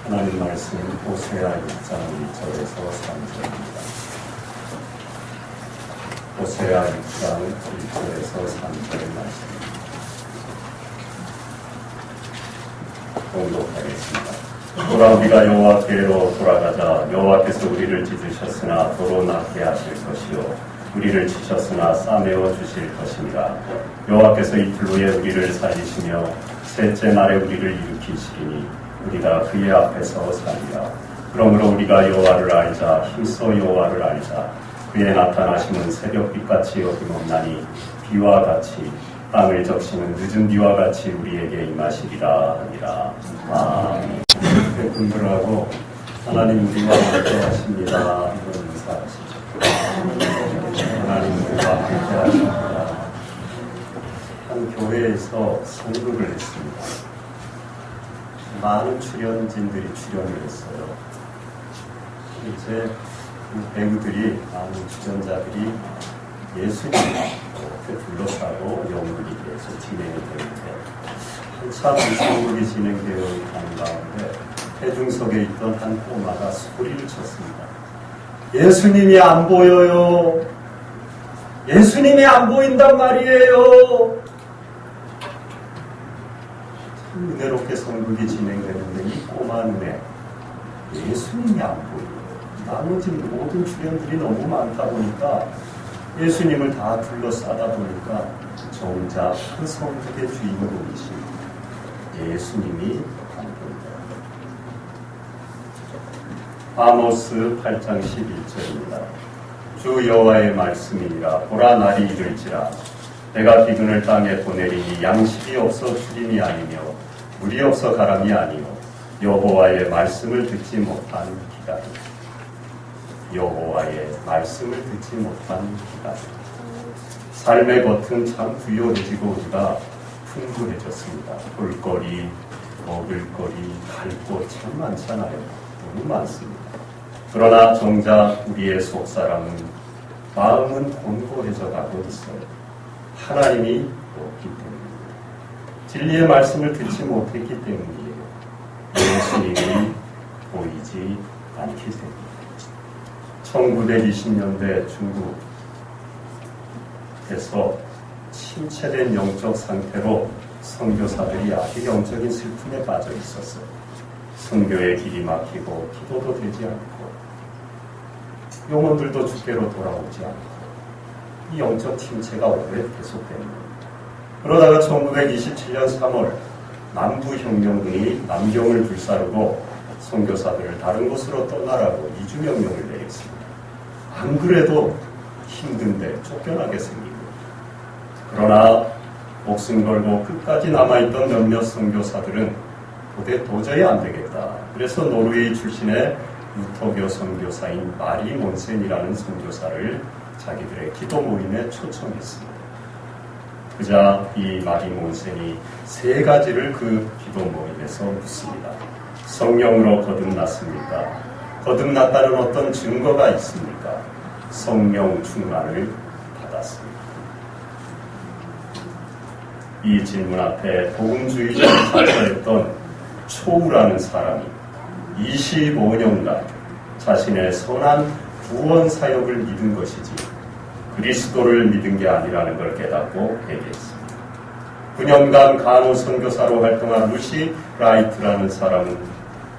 하나님 말씀 호세아 6장 1절에서 3절입니다. 호세아 6장 1절에서 3절의 말씀입니다. 공독하겠습니다. 보라, 우리가 여호와께로 돌아가자. 여호와께서 우리를 찢으셨으나 도로 낫게 하실 것이요 우리를 치셨으나 싸매어 주실 것입니다. 여호와께서 이틀 후에 우리를 살리시며 셋째 날에 우리를 일으키시리니 우리가 그의 앞에서 살리라. 그러므로 우리가 여호와를 알자. 힘써 여호와를 알자. 그의 나타나심은 새벽빛같이 어김없나니 비와 같이 땅을 적시는 늦은 비와 같이 우리에게 임하시리라 하니라. 아멘. 분들하고 하나님 우리와 함께 하십니다. 이런 인사하시죠. 하나님 우리와 함께 하십니다. 한 교회에서 선교를 했습니다. 많은 출연진들이 출연을 했어요. 이제 배우들이, 많은 출연자들이 예수님을 이렇게 둘러싸고 연극이 계속 진행이 되는데 한참 연극이 진행되어 있는 가운데 대중석에 있던 한 꼬마가 소리를 쳤습니다. 예수님이 안 보여요. 예수님이 안 보인단 말이에요. 참 은혜롭게 선극이 진행되는데 이 꼬마 눈에 예수님이 안 보여요. 나머지 모든 출연들이 너무 많다 보니까 예수님을 다 둘러싸다 보니까 정작 그 선극의 주인공이신 예수님이 안 보인다. 아모스 8장 11절입니다. 주 여호와의 말씀이니라. 보라, 날이 이를지라. 내가 기근을 땅에 보내리니 양식이 없어 주림이 아니며 물이 없어 가람이 아니요 여호와의 말씀을 듣지 못한 기다림. 여호와의 말씀을 듣지 못한 기다림. 삶의 겉은 참 부유해지고 우리가 풍부해졌습니다. 볼거리, 먹을거리, 갈 곳 참 많잖아요. 너무 많습니다. 그러나 정작 우리의 속사람은 마음은 곤고해져 가고 있어요. 하나님이 없기 때문입니다. 진리의 말씀을 듣지 못했기 때문이에요. 예수님이 보이지 않기 때문입니다. 1920년대 중국에서 침체된 영적 상태로 선교사들이 아주 영적인 슬픔에 빠져 있었어요. 선교의 길이 막히고 기도도 되지 않고 영혼들도 주께로 돌아오지 않고 이 영적 침체가 오래 계속됩니다. 그러다가 1927년 3월 남부혁명군이 남경을 불사르고 선교사들을 다른 곳으로 떠나라고 이주명령을 내렸습니다. 안 그래도 힘든데 쫓겨나게 생기고 그러나 목숨 걸고 끝까지 남아있던 몇몇 선교사들은 도저히 안 되겠다. 그래서 노르웨이 출신의 유토교 선교사인 마리 몬센이라는 선교사를 자기들의 기도 모임에 초청했습니다. 그자 이 마리 몬센이 세 가지를 그 기도 모임에서 묻습니다. 성령으로 거듭났습니까? 거듭났다는 어떤 증거가 있습니까? 성령 충만을 받았습니다. 이 질문 앞에 복음주의자를 자처했던 초우라는 사람이 25년간 자신의 선한 구원 사역을 믿은 것이지 그리스도를 믿은 게 아니라는 걸 깨닫고 회개했습니다. 9년간 간호 선교사로 활동한 루시 라이트라는 사람은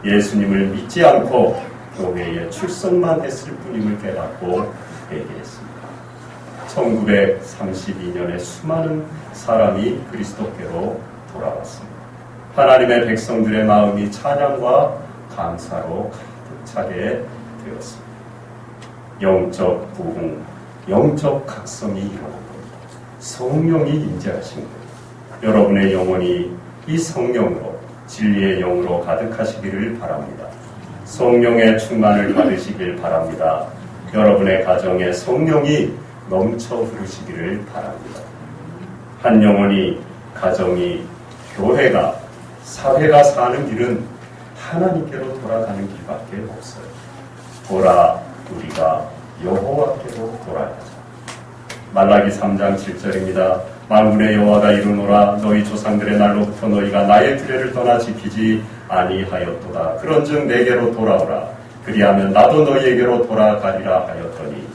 예수님을 믿지 않고 교회에 출석만 했을 뿐임을 깨닫고 회개했습니다. 1932년에 수많은 사람이 그리스도께로 돌아왔습니다. 하나님의 백성들의 마음이 찬양과 감사로 가득 차게 되었습니다. 영적 부흥, 영적 각성이 일어난 겁니다. 성령이 임재하신 겁니다. 여러분의 영혼이 이 성령으로, 진리의 영으로 가득하시기를 바랍니다. 성령의 충만을 받으시길 바랍니다. 여러분의 가정에 성령이 넘쳐 흐르시기를 바랍니다. 한 영혼이, 가정이, 교회가, 사회가 사는 길은 하나님께로 돌아가는 길밖에 없어요. 보라, 우리가 여호와께로 돌아가자. 말라기 3장 7절입니다. 만군의 여호와가 이르노라. 너희 조상들의 날로부터 너희가 나의 규례를 떠나 지키지 아니하였도다. 그런즉 내게로 돌아오라. 그리하면 나도 너희에게로 돌아가리라 하였더니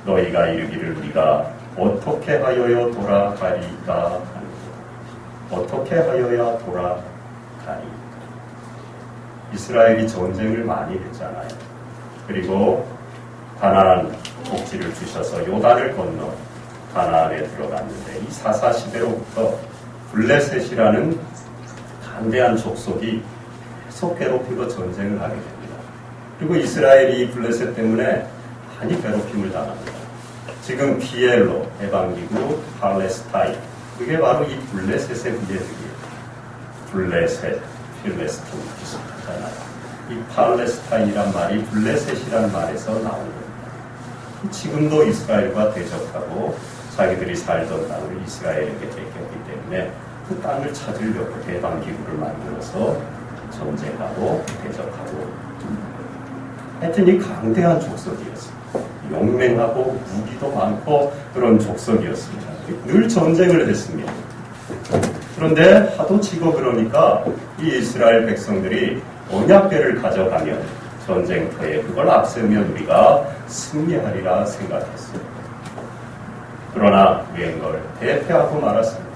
너희가 이르기를 우리가 어떻게 하여야 돌아가리까 하는가. 어떻게 하여야 돌아가리까. 이스라엘이 전쟁을 많이 했잖아요. 그리고 가나안 복지를 주셔서 요단을 건너 가나안에 들어갔는데 이 사사 시대로부터 블레셋이라는 강대한 족속이 계속 괴롭히고 전쟁을 하게 됩니다. 그리고 이스라엘이 블레셋 때문에 많이 괴롭힘을 당합니다. 지금 비엘로, 에방기구, 팔레스타인 그게 바로 이 블레셋의 후예들이에요. 블레셋, 필레스틴 비슷하잖아요. 이 팔레스타인이란 말이 블레셋이란 말에서 나오는 겁니다. 지금도 이스라엘과 대적하고 자기들이 살던 땅을 이스라엘에게 뺏겼기 때문에 그 땅을 찾으려고 해방기구를 만들어서 전쟁하고 대적하고 하여튼 이 강대한 족속이었습니다. 용맹하고 무기도 많고 그런 족속이었습니다. 늘 전쟁을 했습니다. 그런데 하도 치고 그러니까 이 이스라엘 백성들이 언약궤를 가져가면 전쟁터에 그걸 앞세우면 우리가 승리하리라 생각했어요. 그러나 웬걸 대패하고 말았습니다.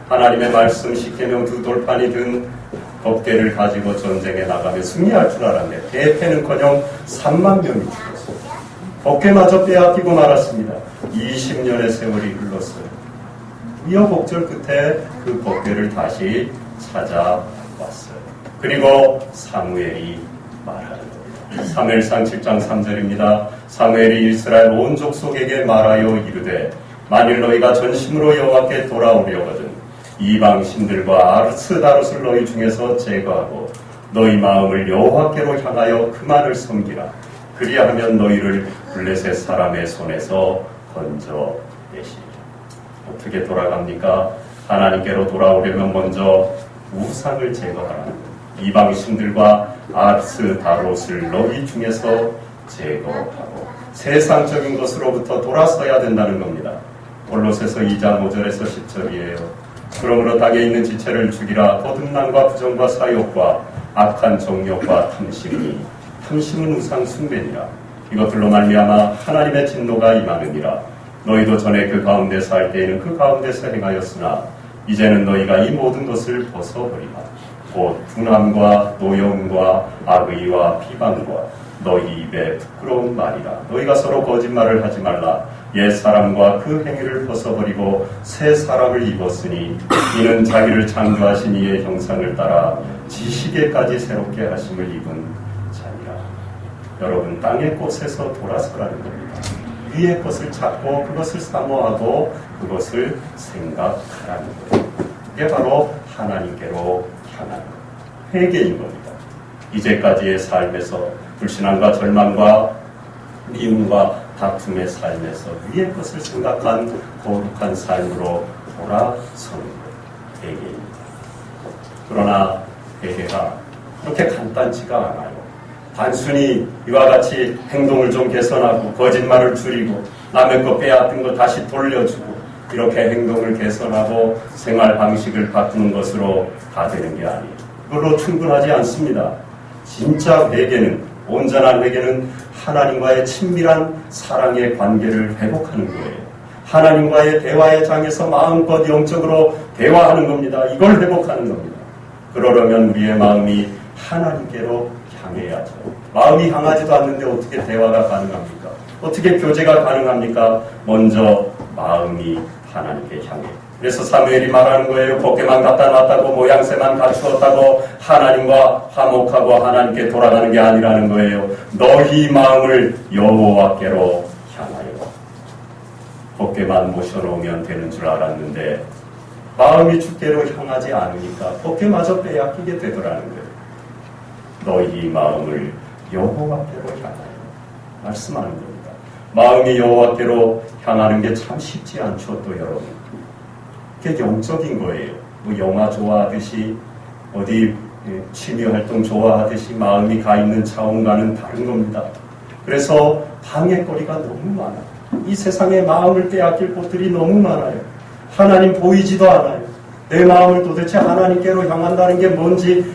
하나님의 말씀 십계명 두 돌판이 든 덮개를 가지고 전쟁에 나가면 승리할 줄 알았는데 대패는커녕 3만 명이 죽었어요. 덮개마저 빼앗기고 말았습니다. 20년의 세월이 흘렀어요. 우여곡절 끝에 그 덮개를 다시 찾아왔어요. 그리고 사무엘이 말하는 겁니다. 사무엘상 7장 3절입니다. 사무엘이 이스라엘 온 족속에게 말하여 이르되 만일 너희가 전심으로 여호와께 돌아오려거든 이방 신들과 아르스다롯을 너희 중에서 제거하고 너희 마음을 여호와께로 향하여 그만을 섬기라. 그리하면 너희를 블레셋 사람의 손에서 건져내시리라. 어떻게 돌아갑니까? 하나님께로 돌아오려면 먼저 우상을 제거하라. 이방 신들과 아르스다롯을 너희 중에서 제거하고 세상적인 것으로부터 돌아서야 된다는 겁니다. 골로새서 2장 5절에서 10절이에요. 그러므로 땅에 있는 지체를 죽이라. 거듭남과 부정과 사욕과 악한 정욕과 탐심은 우상 숭배니라. 이것들로 말미암아 하나님의 진노가 임하느니라. 너희도 전에 그 가운데서 할 때에는 그 가운데서 행하였으나 이제는 너희가 이 모든 것을 벗어버리라. 곧 분함과 노여움과 악의와 비방과 너희 입에 부끄러운 말이라. 너희가 서로 거짓말을 하지 말라. 옛 사람과 그 행위를 벗어버리고 새 사람을 입었으니 이는 자기를 창조하신 이의 형상을 따라 지식에까지 새롭게 하심을 입은 자니라. 여러분, 땅의 꽃에서 돌아서라는 겁니다. 위의 것을 찾고 그것을 사모하고 그것을 생각하라는 거예요. 이게 바로 하나님께로 향하는 회개인 겁니다. 이제까지의 삶에서 불신앙과 절망과 미움과 다툼의 삶에서 위의 것을 생각한 거룩한 삶으로 돌아서는 것, 회개입니다. 그러나 회개가 그렇게 간단치가 않아요. 단순히 이와 같이 행동을 좀 개선하고 거짓말을 줄이고 남의 거 빼앗은 거 다시 돌려주고 이렇게 행동을 개선하고 생활 방식을 바꾸는 것으로 다 되는 게 아니에요. 그걸로 충분하지 않습니다. 진짜 회개는, 온전한 회개는 하나님과의 친밀한 사랑의 관계를 회복하는 거예요. 하나님과의 대화의 장에서 마음껏 영적으로 대화하는 겁니다. 이걸 회복하는 겁니다. 그러려면 우리의 마음이 하나님께로 향해야죠. 마음이 향하지도 않는데 어떻게 대화가 가능합니까? 어떻게 교제가 가능합니까? 먼저 마음이 하나님께 향해. 그래서 사무엘이 말하는 거예요. 덮개만 갖다 놨다고 모양새만 갖추었다고 하나님과 화목하고 하나님께 돌아가는 게 아니라는 거예요. 너희 마음을 여호와께로 향하여. 덮개만 모셔놓으면 되는 줄 알았는데 마음이 주께로 향하지 않으니까 덮개마저 빼앗기게 되더라는 거예요. 너희 마음을 여호와께로 향하여. 말씀하는 겁니다. 마음이 여호와께로 향하는 게 참 쉽지 않죠, 또 여러분. 그게 영적인 거예요. 뭐 영화 좋아하듯이 어디 취미활동 좋아하듯이 마음이 가 있는 차원과는 다른 겁니다. 그래서 방해거리가 너무 많아요. 이 세상에 마음을 빼앗길 곳들이 너무 많아요. 하나님 보이지도 않아요. 내 마음을 도대체 하나님께로 향한다는 게 뭔지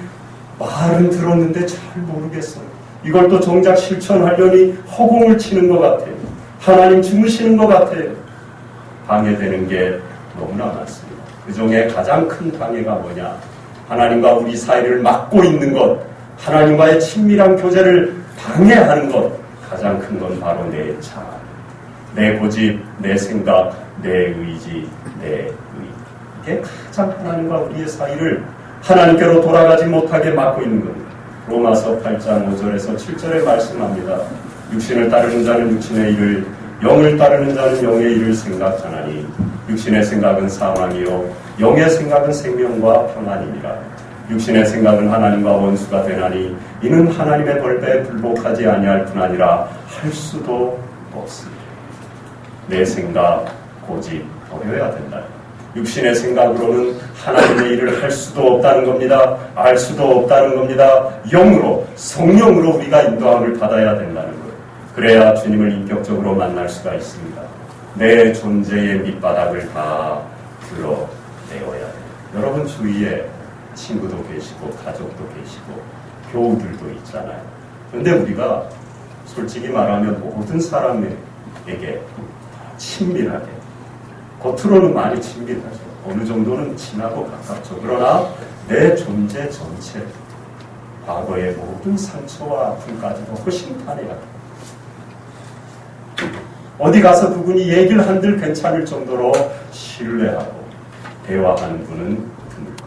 말은 들었는데 잘 모르겠어요. 이걸 또 정작 실천하려니 허공을 치는 것 같아요. 하나님 주무시는 것 같아요. 방해되는 게 너무나 많습니다. 그 중에 가장 큰 방해가 뭐냐? 하나님과 우리 사이를 막고 있는 것, 하나님과의 친밀한 교제를 방해하는 것, 가장 큰 건 바로 내 자아, 내 고집, 내 생각, 내 의지, 내 의. 이게 가장 하나님과 우리의 사이를 하나님께로 돌아가지 못하게 막고 있는 겁니다. 로마서 8장 5절에서 7절에 말씀합니다. 육신을 따르는 자는 육신의 일을, 영을 따르는 자는 영의 일을 생각하나니 육신의 생각은 사망이요 영의 생각은 생명과 평안이니라. 육신의 생각은 하나님과 원수가 되나니 이는 하나님의 벌배에 불복하지 아니할 뿐 아니라 할 수도 없습니다. 내 생각, 고집 버려야 된다. 육신의 생각으로는 하나님의 일을 할 수도 없다는 겁니다. 알 수도 없다는 겁니다. 영으로, 성령으로 우리가 인도함을 받아야 된다는 거예요. 그래야 주님을 인격적으로 만날 수가 있습니다. 내 존재의 밑바닥을 다 드러내어야 돼요. 여러분 주위에 친구도 계시고 가족도 계시고 교우들도 있잖아요. 그런데 우리가 솔직히 말하면 모든 사람에게 친밀하게, 겉으로는 많이 친밀하죠. 어느 정도는 친하고 가깝죠. 그러나 내 존재 전체, 과거의 모든 상처와 아픔까지도 허심탄회하게 어디 가서 그분이 얘기를 한들 괜찮을 정도로 신뢰하고 대화하는 분은 드물 겁니다.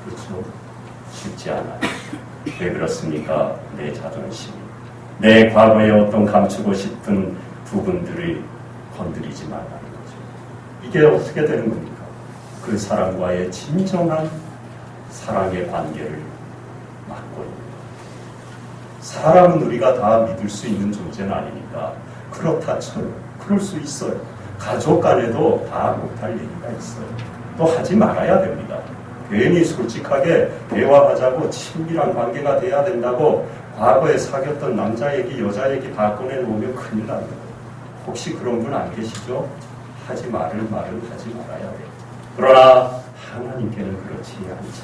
그렇죠? 쉽지 않아요. 왜 그렇습니까? 내 자존심, 내 과거에 어떤 감추고 싶은 부분들을 건드리지 말라는 거죠. 이게 어떻게 되는 겁니까? 그 사람과의 진정한 사랑의 관계를 막고 있는 거예요. 사람은 우리가 다 믿을 수 있는 존재는 아니니까 그렇다 쳐요. 그럴 수 있어요. 가족 간에도 다 못할 얘기가 있어요. 또 하지 말아야 됩니다. 괜히 솔직하게 대화하자고 친밀한 관계가 돼야 된다고 과거에 사귀었던 남자 얘기, 여자 얘기 다 꺼내놓으면 큰일 납니다. 혹시 그런 분 안 계시죠? 하지 말을 말은 하지 말아야 돼요. 그러나 하나님께는 그렇지 않죠.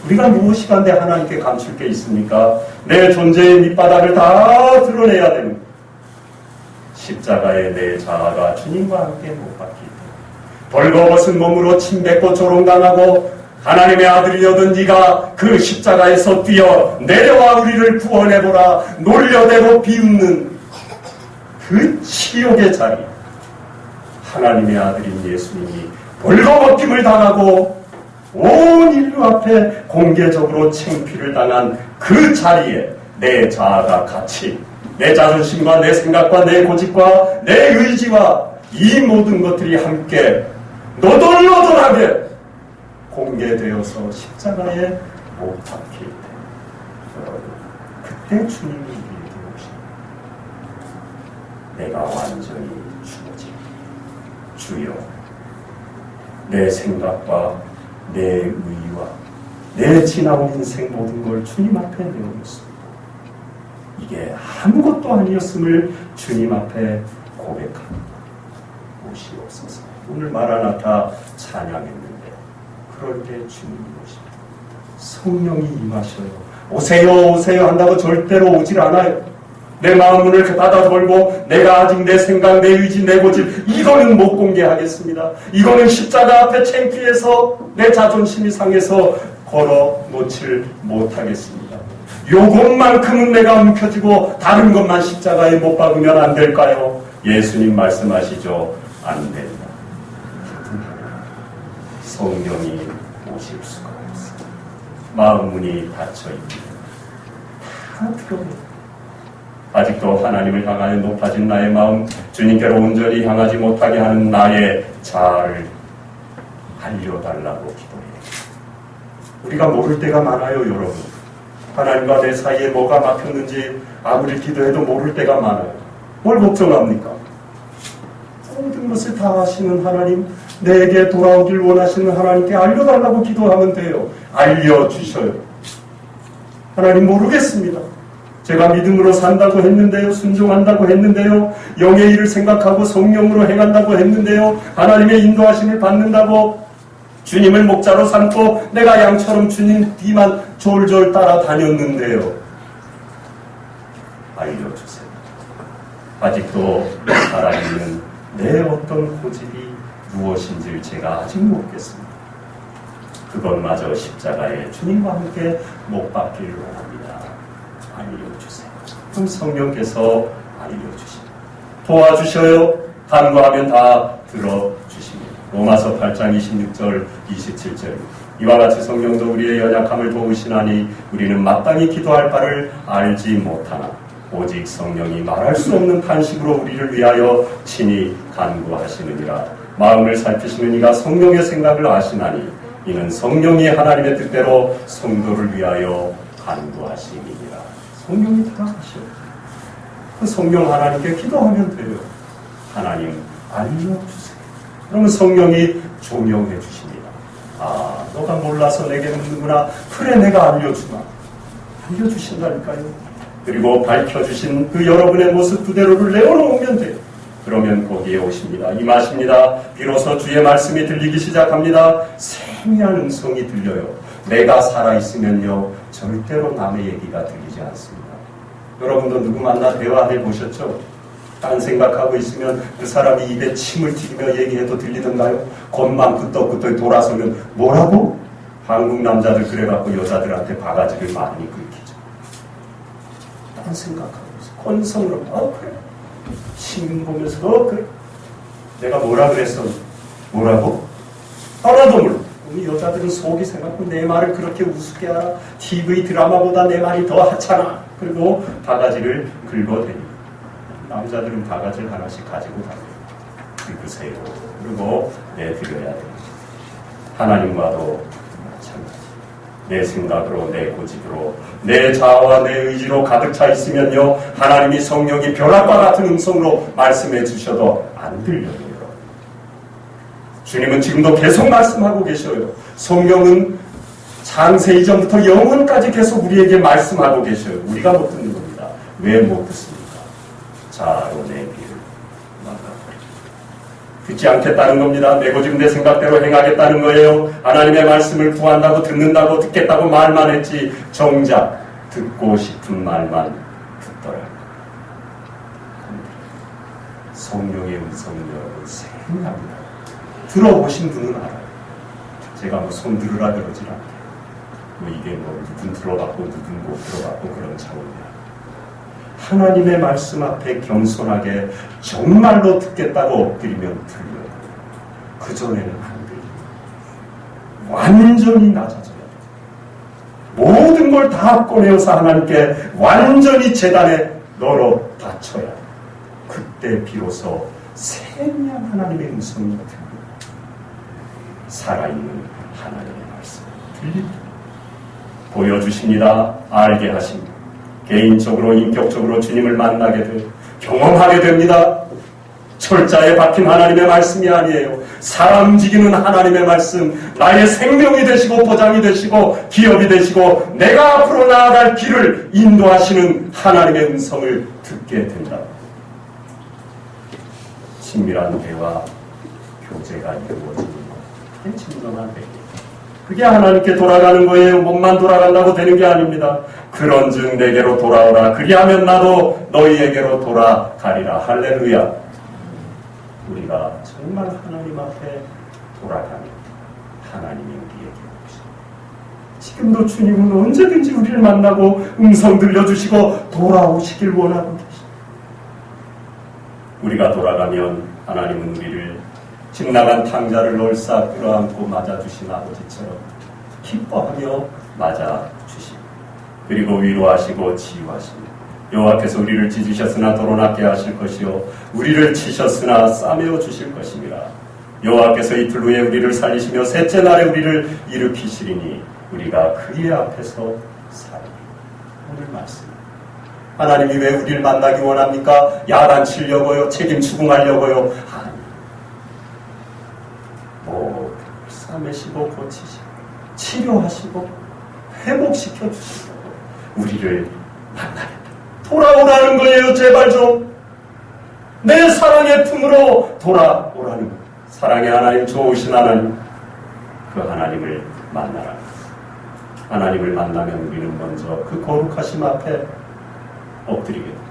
우리가 무엇이간데 하나님께 감출 게 있습니까? 내 존재의 밑바닥을 다 드러내야 됩니다. 십자가에 내 자아가 주님과 함께 못 박히기 때문에 벌거벗은 몸으로 침뱉고 조롱당하고 하나님의 아들이여든 네가 그 십자가에서 뛰어 내려와 우리를 구원해보라 놀려대고 비웃는 그 치욕의 자리, 하나님의 아들인 예수님이 벌거벗김을 당하고 온 인류 앞에 공개적으로 창피를 당한 그 자리에 내 자아가 같이, 내 자존심과 내 생각과 내 고집과 내 의지와 이 모든 것들이 함께 너덜너덜하게 공개되어서 십자가에 못 박힐 때, 여러분, 그때 주님이 우리에게 오십니다. 내가 완전히 죽어지 주여, 내 생각과 내 의와 내 지나온 인생 모든 걸 주님 앞에 내어놓습니다. 이게 아무것도 아니었음을 주님 앞에 고백합니다. 오시옵소서. 오늘 마라나타 찬양했는데 그럴 때 주님이 오십니다. 성령이 임하셔요. 오세요 오세요 한다고 절대로 오질 않아요. 내 마음 문을 닫아 걸고 내가 아직 내 생각, 내 의지, 내 고집 이거는 못 공개하겠습니다. 이거는 십자가 앞에 창피해서 내 자존심이 상해서 걸어 놓질 못하겠습니다. 요것만큼은 내가 움켜쥐고 다른 것만 십자가에 못 박으면 안 될까요? 예수님 말씀하시죠. 안 된다. 성령이 오실 수가 없습니다. 마음 문이 닫혀 있습니다. 다 들어옵니다. 아직도 하나님을 향하여 높아진 나의 마음, 주님께로 온전히 향하지 못하게 하는 나의 자아를 알려달라고 기도해요. 우리가 모를 때가 많아요, 여러분. 하나님과 내 사이에 뭐가 막혔는지 아무리 기도해도 모를 때가 많아요. 뭘 걱정합니까? 모든 것을 다 아시는 하나님, 내게 돌아오길 원하시는 하나님께 알려달라고 기도하면 돼요. 알려주셔요. 하나님 모르겠습니다. 제가 믿음으로 산다고 했는데요. 순종한다고 했는데요. 영의 일을 생각하고 성령으로 행한다고 했는데요. 하나님의 인도하심을 받는다고 주님을 목자로 삼고 내가 양처럼 주님 뒤만 졸졸 따라다녔는데요. 알려주세요. 아직도 살아있는 내 어떤 고집이 무엇인지를 제가 아직 모르겠습니다. 그것마저 십자가에 주님과 함께 못 박기를 원합니다. 알려주세요. 그럼 성령께서 알려주십니다. 도와주셔요. 간구하면 다 들어주십니다. 로마서 8장 26절 27절 이와 같이 성령도 우리의 연약함을 도우시나니 우리는 마땅히 기도할 바를 알지 못하나 오직 성령이 말할 수 없는 탄식으로 우리를 위하여 친히 간구하시느니라. 마음을 살피시는 이가 성령의 생각을 아시나니 이는 성령이 하나님의 뜻대로 성도를 위하여 간구하시느니라. 성령이 다가가시오. 그 성령 하나님께 기도하면 돼요. 하나님 알려주세요. 그러면 성령이 조명해 주십니다. 아, 너가 몰라서 내게 묻는구나. 그래, 내가 알려주마. 알려주신다니까요. 그리고 밝혀주신 그 여러분의 모습 그대로를 내어놓으면 돼요. 그러면 거기에 오십니다. 임하십니다. 비로소 주의 말씀이 들리기 시작합니다. 세미한 음성이 들려요. 내가 살아있으면요 절대로 남의 얘기가 들리지 않습니다. 여러분도 누구 만나 대화해 보셨죠? 딴 생각하고 있으면 그 사람이 입에 침을 튀기며 얘기해도 들리던가요? 겉만 끄떡끄떡 돌아서면 뭐라고? 한국 남자들 그래갖고 여자들한테 바가지를 많이 긁히죠. 딴 생각하고 있어. 건성으로 그래. 신문 보면서 그래. 내가 뭐라 그랬어? 뭐라고? 하나도 몰라. 우리 여자들은 속이 생각하고 내 말을 그렇게 우습게 알아. TV 드라마보다 내 말이 더 하찮아. 그리고 바가지를 긁어대니 남자들은 바가지를 하나씩 가지고 다녀요. 긁으세요. 그리고 내드려야 돼요. 하나님과도 마찬가지. 내 생각으로, 내 고집으로, 내 자아와 내 의지로 가득 차 있으면요 하나님이 성령이 벼락과 같은 음성으로 말씀해 주셔도 안 들려요. 주님은 지금도 계속 말씀하고 계셔요. 성령은 창세 이전부터 영원까지 계속 우리에게 말씀하고 계셔요. 우리가 못 듣는 겁니다. 왜 못 듣습니까? 자로 내 귀를 막아버립니다. 듣지 않겠다는 겁니다. 내 고집 내 생각대로 행하겠다는 거예요. 하나님의 말씀을 구한다고 듣는다고 듣겠다고 말만 했지 정작 듣고 싶은 말만 듣더라고요. 성령의 음성은 여러분 생각합니다. 들어보신 분은 알아요. 제가 뭐 손 들으라 그러질 않아요. 뭐 이게 뭐 누군 들어봤고 누군 못 들어봤고 그런 차원이야. 하나님의 말씀 앞에 겸손하게 정말로 듣겠다고 엎드리면 들려요. 그전에는 안 들려요. 완전히 낮아져야 돼요. 모든 걸 다 꺼내어서 하나님께 완전히 제단에 널어 바쳐야 돼요. 그때 비로소 세미한 하나님의 음성이 들려요. 살아있는 하나님의 말씀 들립니다. 보여주십니다. 알게 하십니다. 개인적으로 인격적으로 주님을 만나게 돼요. 경험하게 됩니다. 철자에 박힌 하나님의 말씀이 아니에요. 사람 움직이는 하나님의 말씀, 나의 생명이 되시고 보장이 되시고 기업이 되시고 내가 앞으로 나아갈 길을 인도하시는 하나님의 음성을 듣게 된다. 친밀한 대화, 교제가 이루어지는 것. 진정한 배. 그게 하나님께 돌아가는 거예요. 몸만 돌아간다고 되는 게 아닙니다. 그런즉 내게로 돌아오라. 그리하면 나도 너희에게로 돌아가리라. 할렐루야. 우리가 정말 하나님 앞에 돌아가면 하나님이 우리에게 오시고 지금도 주님은 언제든지 우리를 만나고 음성 들려주시고 돌아오시길 원하고 계십니다. 우리가 돌아가면 하나님은 우리를 집 나간 탕자를 널싸 끌어안고 맞아주신 아버지처럼 기뻐하며 맞아주십니다. 그리고 위로하시고 치유하십니다. 여호와께서 우리를 찢으셨으나 도로낫게 하실 것이요 우리를 치셨으나 싸매어 주실 것입니다. 여호와께서 이틀 후에 우리를 살리시며 셋째 날에 우리를 일으키시리니 우리가 그의 앞에서 살리리. 오늘 말씀. 하나님이 왜 우리를 만나기 원합니까? 야단치려고요? 책임 추궁하려고요? 싸매시고 고치시고 치료하시고 회복시켜 주시고 우리를 만나겠다. 돌아오라는 거예요. 제발 좀 내 사랑의 품으로 돌아오라는 거예요. 사랑의 하나님, 좋으신 하나님, 그 하나님을 만나라. 하나님을 만나면 우리는 먼저 그 거룩하심 앞에 엎드리게 됩니다.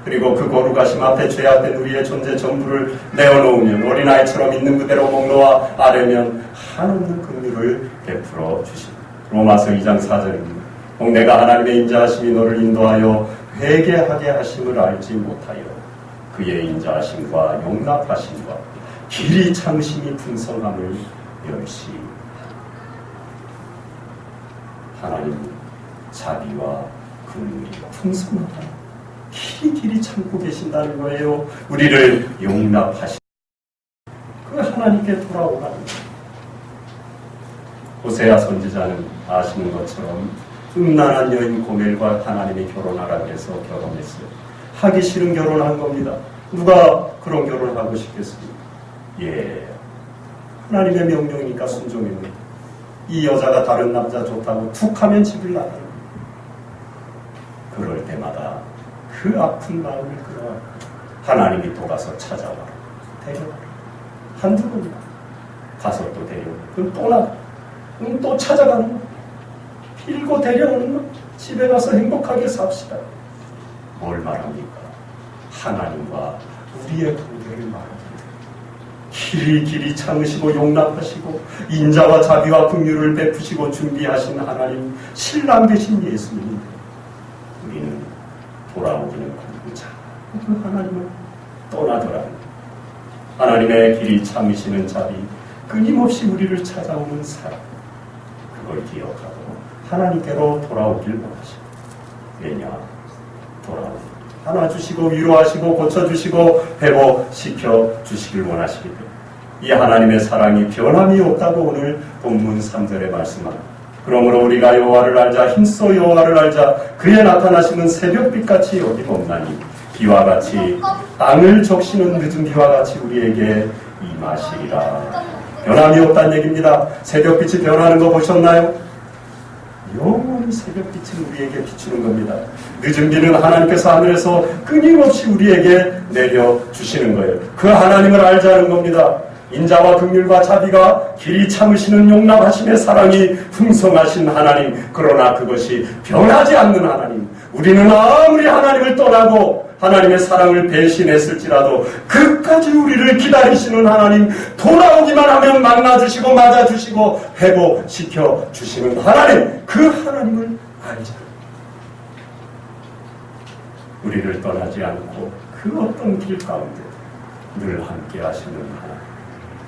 그리고 그 거룩하심 앞에 죄악된 우리의 존재 전부를 내어놓으면 어린아이처럼 있는 그대로 목 놓아 아뢰면 한없는 긍휼을 베풀어 주십니다. 로마서 2장 4절입니다. 혹 내가 하나님의 인자하심이 너를 인도하여 회개하게 하심을 알지 못하여 그의 인자하심과 용납하심과 길이 참으심이 풍성함을 멸시하라. 하나님 자비와 긍휼이 풍성하다. 길이 참고 계신다는 거예요. 우리를 용납하시 그 하나님께 돌아오라는 거예요. 호세아 선지자는 아시는 것처럼 음란한 여인 고멜과 하나님이 결혼하라 그래서 결혼했어요. 하기 싫은 결혼한 겁니다. 누가 그런 결혼을 하고 싶겠습니까? 예, 하나님의 명령이니까 순종입니다. 이 여자가 다른 남자 좋다고 툭 하면 집을 나가는 거예요. 그럴 때마다 그 아픈 마음을 끌어와 하나님이 또 가서 찾아와라. 데려와라. 한두 번이나 가서 또 데려오고 그럼 또 나가. 그럼 또 찾아가는 거. 빌고 데려오는 거. 집에 가서 행복하게 삽시다. 뭘 말합니까? 하나님과 우리의 관계를 말합니다. 길이 참으시고 용납하시고 인자와 자비와 긍휼을 베푸시고 준비하신 하나님, 신랑 되신 예수님인데 우리는 돌아오기는 공부자 그 하나님을 떠나더라는 하나님의 길이 참으시는 자비, 끊임없이 우리를 찾아오는 사랑, 그걸 기억하고 하나님께로 돌아오길 원하십니다. 왜냐? 돌아오길 안아주시고 위로하시고 고쳐주시고 회복시켜 주시길 원하시기 때문에 이 하나님의 사랑이 변함이 없다고 오늘 본문 3절에 말씀합니다. 그러므로 우리가 여호와를 알자, 힘써 여호와를 알자. 그의 나타나시는 새벽빛같이 어김없나니 비와 같이 땅을 적시는 늦은 비와 같이 우리에게 임하시리라. 변함이 없다는 얘기입니다. 새벽빛이 변하는 거 보셨나요? 영원히 새벽빛은 우리에게 비추는 겁니다. 늦은 비는 하나님께서 하늘에서 끊임없이 우리에게 내려주시는 거예요. 그 하나님을 알자는 겁니다. 인자와 긍휼과 자비가 길이 참으시는 용납하심의 사랑이 풍성하신 하나님, 그러나 그것이 변하지 않는 하나님. 우리는 아무리 하나님을 떠나고 하나님의 사랑을 배신했을지라도 끝까지 우리를 기다리시는 하나님, 돌아오기만 하면 만나주시고 맞아주시고 회복시켜 주시는 하나님, 그 하나님을 알자. 우리를 떠나지 않고 그 어떤 길 가운데 늘 함께 하시는 하나님,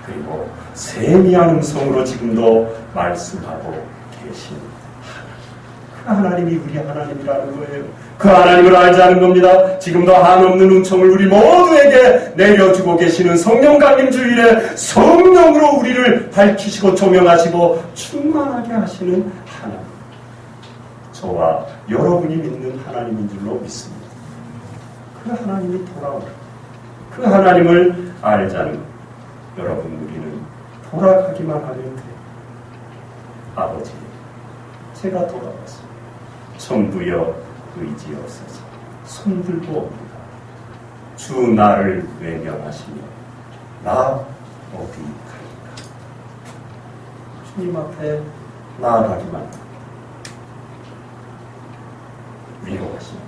그리고 세미한 음성으로 지금도 말씀하고 계신 하나님, 그 하나님이 우리 하나님이라는 거예요. 그 하나님을 알자는 겁니다. 지금도 한없는 은총을 우리 모두에게 내려주고 계시는 성령 강림 주일에 성령으로 우리를 밝히시고 조명하시고 충만하게 하시는 하나님, 저와 여러분이 믿는 하나님인 줄로 믿습니다. 그 하나님이 돌아오라. 그 하나님을 알자는, 여러분, 우리는 돌아가기만 하면 돼요. 아버지, 제가 돌아왔습니다. 전부여 의지없어서 손들고 옵니다. 주 나를 외면하시며 나 어디 가리까. 주님 앞에 나아가기만 위로하시며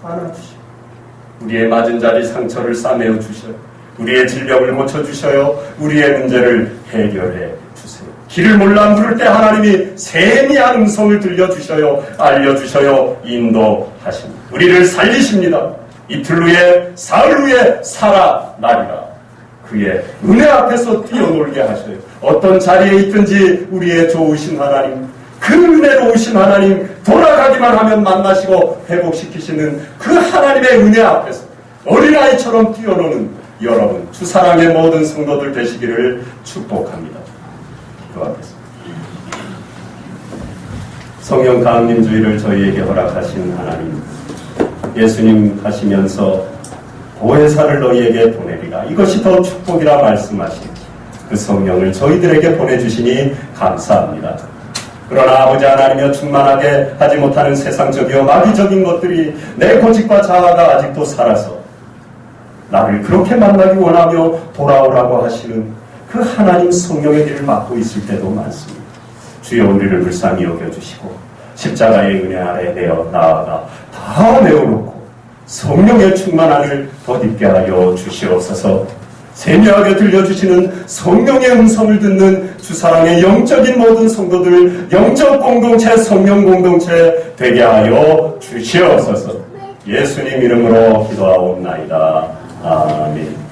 안아주시고 우리의 맞은 자리 상처를 싸매어 주셔요. 우리의 질병을 고쳐주셔요. 우리의 문제를 해결해 주세요. 길을 몰라 물을 때 하나님이 세미한 음성을 들려주셔요. 알려주셔요. 인도하십니다. 우리를 살리십니다. 이틀 후에 사흘 후에 살아나리라. 그의 은혜 앞에서 뛰어놀게 하셔요. 어떤 자리에 있든지 우리의 좋으신 하나님, 그 은혜로우신 하나님, 돌아가기만 하면 만나시고 회복시키시는 그 하나님의 은혜 앞에서 어린아이처럼 뛰어노는 여러분, 주사랑의 모든 성도들 되시기를 축복합니다. 기도하겠습니다. 성령 강림 주일을 저희에게 허락하신 하나님, 예수님 가시면서 보혜사를 너희에게 보내리라, 이것이 더 축복이라 말씀하신 그 성령을 저희들에게 보내주시니 감사합니다. 그러나 아버지 하나님이여, 충만하게 하지 못하는 세상적이요 마귀적인 것들이 내 고집과 자아가 아직도 살아서 나를 그렇게 만나기 원하며 돌아오라고 하시는 그 하나님 성령의 길을 막고 있을 때도 많습니다. 주여 우리를 불쌍히 여겨주시고 십자가의 은혜 아래 내어 나아가 다 내어놓고 성령의 충만함을 덧입게 하여 주시옵소서. 세미하게 들려주시는 성령의 음성을 듣는 주사랑의 영적인 모든 성도들, 영적 공동체, 성령 공동체 되게 하여 주시옵소서. 예수님 이름으로 기도하옵나이다. 아멘.